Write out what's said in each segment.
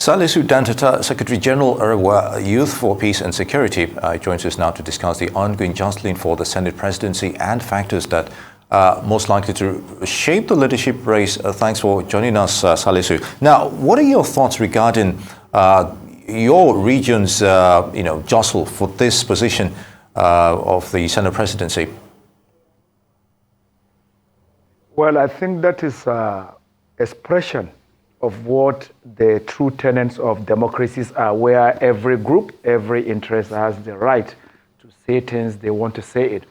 Salisu Dantata, Secretary General, Youth for Peace and Security, joins us now to discuss the ongoing jostling for the Senate presidency and factors that are most likely to shape the leadership race. Thanks for joining us, Salisu. Now, what are your thoughts regarding your region's, jostle for this position of the Senate presidency? Well, I think that is expression of what the true tenets of democracies are, where every group, every interest has the right to say things they want to say it.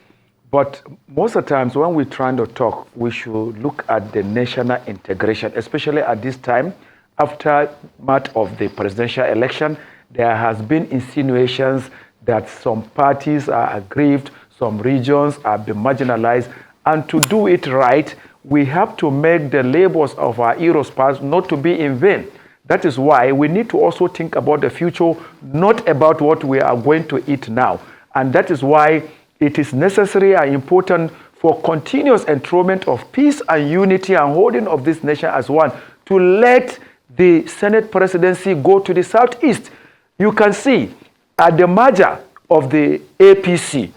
But most of the times when we're trying to talk, we should look at the national integration, especially at this time, after much of the presidential election. There has been insinuations that some parties are aggrieved, some regions are being marginalized, and to do it right, we have to make the labors of our heroes past not to be in vain. That is why we need to also think about the future, not about what we are going to eat now. And that is why it is necessary and important for continuous enthronement of peace and unity and holding of this nation as one, to let the Senate presidency go to the southeast. You can see at the merger of the APC,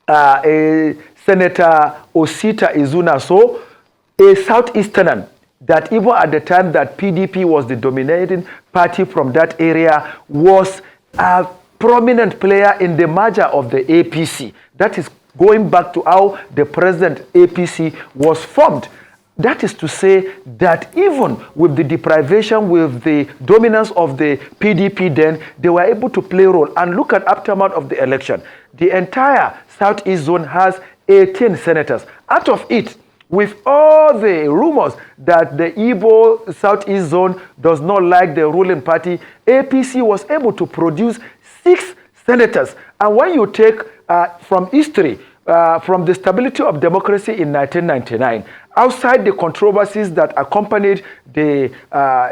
Senator Osita Izunaso, a southeasterner, that even at the time that PDP was the dominating party from that area, was a prominent player in the merger of the APC. That is going back to how the present APC was formed. That is to say that even with the deprivation, with the dominance of the PDP then, they were able to play a role. And look at aftermath of the election. The entire Southeast zone has 18 senators. Out of it, with all the rumors that the Igbo Southeast zone does not like the ruling party, APC was able to produce 6 senators. And when you take from history, from the stability of democracy in 1999, outside the controversies that accompanied the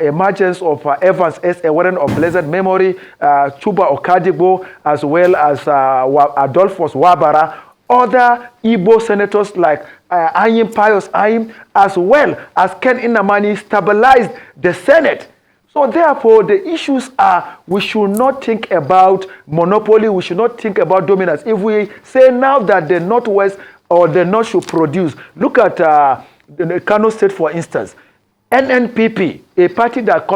emergence of Evans S. Warren of blessed memory, Chuba Okadigbo, as well as Adolphus Wabara, other Igbo senators like Ayim Pius Ayim, as well as Ken Inamani, stabilized the Senate. So therefore, the issues are, we should not think about monopoly, we should not think about dominance. If we say now that the Northwest or the North should produce, look at the Kano State, for instance. NNPP, a party that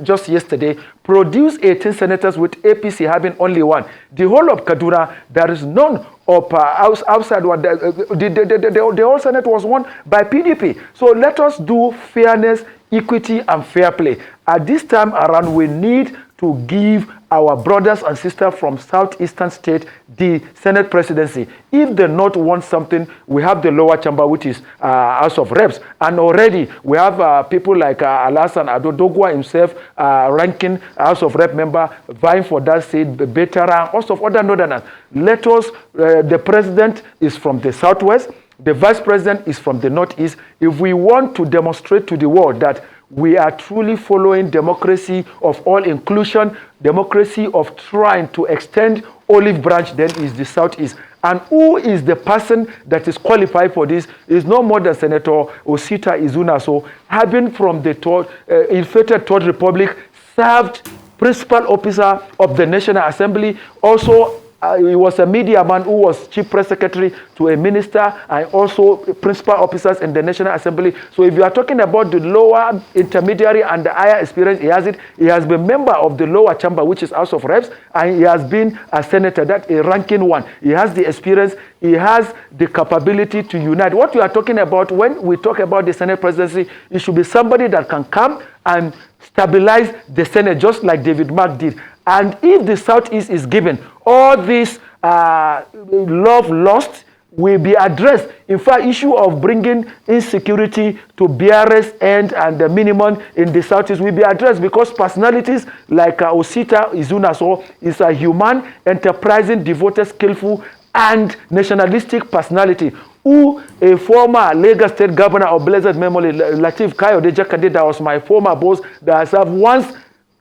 just yesterday, produced 18 senators with APC having only 1. The whole of Kaduna, there is none of outside one. The whole Senate was won by PDP. So let us do fairness, equity, and fair play. At this time around, we need to give our brothers and sisters from southeastern state the Senate presidency. If the North wants something, we have the lower chamber, which is House of Reps. And already we have people like Alassane Adodogwa himself, ranking House of Rep member, vying for that seat, Betara, also of other northerners. Let us, the president is from the southwest, the vice president is from the northeast. If we want to demonstrate to the world that we are truly following democracy of all inclusion, democracy of trying to extend olive branch, then is the southeast. And who is the person that is qualified for this is no more than Senator Osita Izunaso, having from the inflated Third Republic, served principal officer of the National Assembly, also he was a media man who was chief press secretary to a minister and also principal officers in the National Assembly. So if you are talking about the lower intermediary and the higher experience, he has it. He has been member of the lower chamber, which is House of Reps, and he has been a senator, that's a ranking one. He has the experience, he has the capability to unite. What we are talking about when we talk about the Senate presidency, it should be somebody that can come and stabilize the Senate, just like David Mark did. And if the Southeast is given, all this love lost will be addressed. In fact, issue of bringing insecurity to BRS end and the minimum in the Southeast will be addressed, because personalities like Osita Izunaso is a human, enterprising, devoted, skillful, and nationalistic personality, who a former Lagos State Governor of blessed memory, Lateef Kayode Jakande, that was my former boss, that has once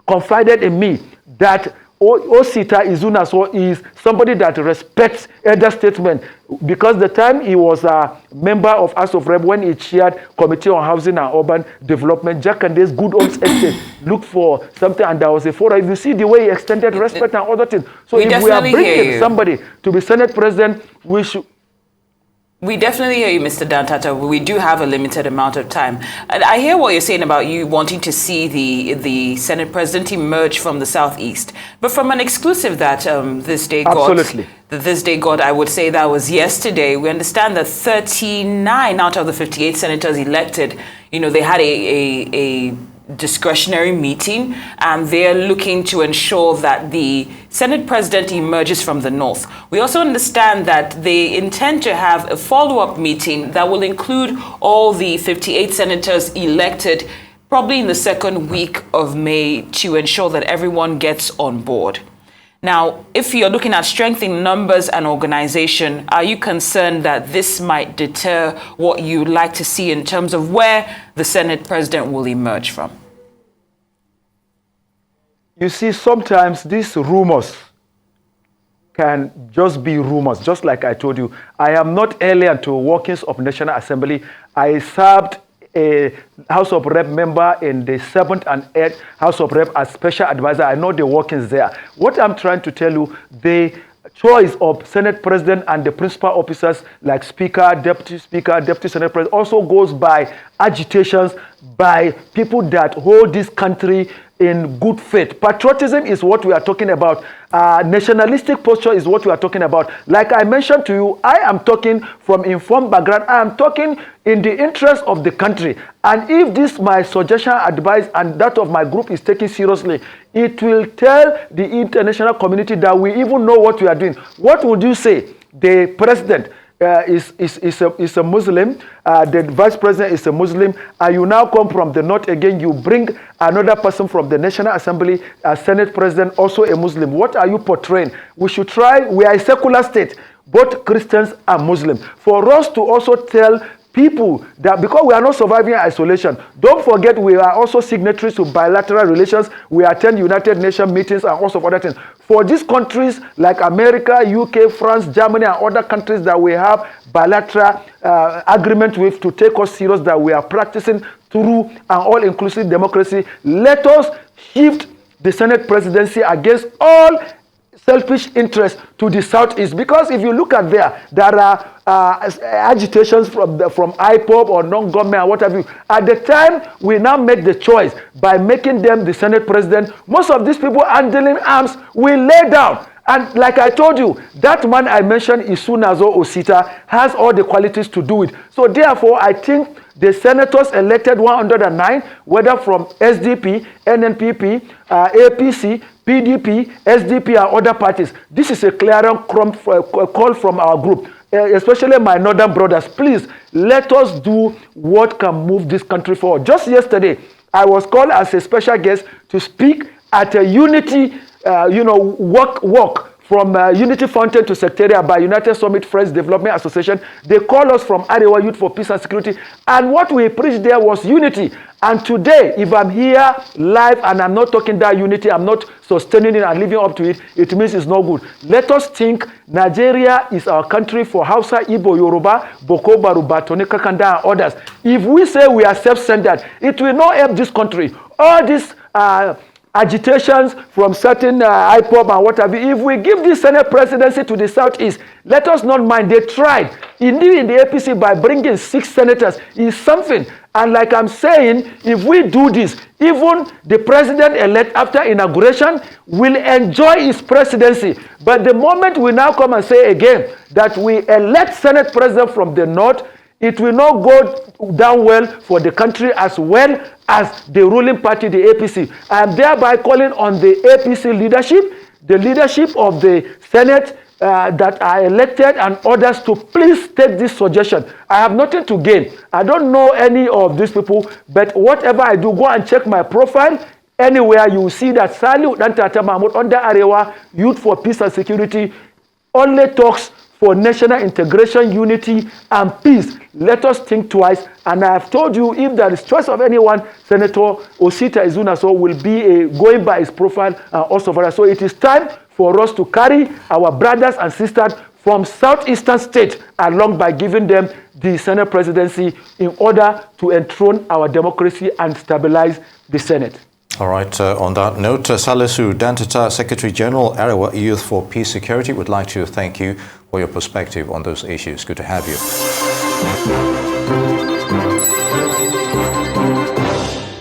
confided in me that Osita Izuna so is somebody that respects elder statesmen, because the time he was a member of House of Rep when he chaired Committee on Housing and Urban Development, Jack and this good old estate looked for something, and there was a forum. If you see the way he extended respect and other things. So if we are bringing somebody to be Senate President, we should. We definitely hear you, Mr. Dantata. We do have a limited amount of time. And I hear what you're saying about you wanting to see the Senate President emerge from the Southeast. But from an exclusive that this day got, I would say that was yesterday. We understand that 39 out of the 58 senators elected, they had a discretionary meeting, and they're looking to ensure that the Senate President emerges from the North. We also understand that they intend to have a follow-up meeting that will include all the 58 senators elected probably in the second week of May to ensure that everyone gets on board. Now, if you're looking at strengthening numbers and organization, are you concerned that this might deter what you'd like to see in terms of where the Senate President will emerge from? You see, sometimes these rumors can just be rumors, just like I told you. I am not alien to workings of National Assembly. I served a House of Rep member in the 7th and 8th House of Rep as special advisor. I know the workings there. What I'm trying to tell you, the choice of Senate President and the principal officers like Speaker, Deputy Senate President also goes by agitations by people that hold this country in good faith. Patriotism is what we are talking about. Nationalistic posture is what we are talking about. Like I mentioned to you, I am talking from informed background. I am talking in the interest of the country. And if this my suggestion, advice, and that of my group is taken seriously, it will tell the international community that we even know what we are doing. What would you say? The president is a Muslim, the vice president is a Muslim, and you now come from the north again, you bring another person from the National Assembly, Senate President, also a Muslim. What are you portraying? We should try, we are a secular state, both Christians and Muslims. For us to also tell people that, because we are not surviving isolation, don't forget we are also signatories to bilateral relations. We attend United Nations meetings and also other things. For these countries like America, UK, France, Germany, and other countries that we have bilateral agreement with to take us serious, that we are practicing through an all-inclusive democracy, let us shift the Senate presidency against all selfish interests to the Southeast. Because if you look at there are agitations from IPOB or non-government or what have you. At the time we now make the choice by making them the Senate President, most of these people handling arms will lay down. And like I told you, that man I mentioned, Isunazo Osita, has all the qualities to do it. So therefore, I think the senators elected 109, whether from SDP, NNPP, APC, PDP, SDP, and other parties. This is a clear call from our group, especially my northern brothers. Please, let us do what can move this country forward. Just yesterday, I was called as a special guest to speak at a unity walk from Unity Fountain to Secretariat by United Summit Friends Development Association. They call us from Arewa Youth for Peace and Security. And what we preached there was unity. And today, if I'm here live and I'm not talking that unity, I'm not sustaining it and living up to it, it means it's no good. Let us think Nigeria is our country for Hausa, Igbo, Yoruba, Boko, Baruba, Tone, Kakanda, and others. If we say we are self-centered, it will not help this country. All these agitations from certain IPOB and what have you, if we give this Senate presidency to the Southeast, let us not mind. They tried. Indeed, in the APC, by bringing 6 senators is something. And like I'm saying, if we do this, even the president-elect after inauguration will enjoy his presidency. But the moment we now come and say again that we elect Senate president from the north, it will not go down well for the country as well as the ruling party, the APC. I am thereby calling on the APC leadership, the leadership of the Senate that are elected and others to please take this suggestion. I have nothing to gain. I don't know any of these people, but whatever I do, go and check my profile. Anywhere you will see that Saliu Dantata Mahmoud under Arewa Youth for Peace and Security only talks for national integration, unity, and peace, let us think twice. And I have told you, if there is choice of anyone, Senator Osita Ezunaso will be going by his profile and also for us. So it is time for us to carry our brothers and sisters from southeastern states along by giving them the Senate presidency in order to enthrone our democracy and stabilize the Senate. All right, on that note, Salisu Dantata, Secretary General, Arewa Youth for Peace Security, would like to thank you for your perspective on those issues. Good to have you.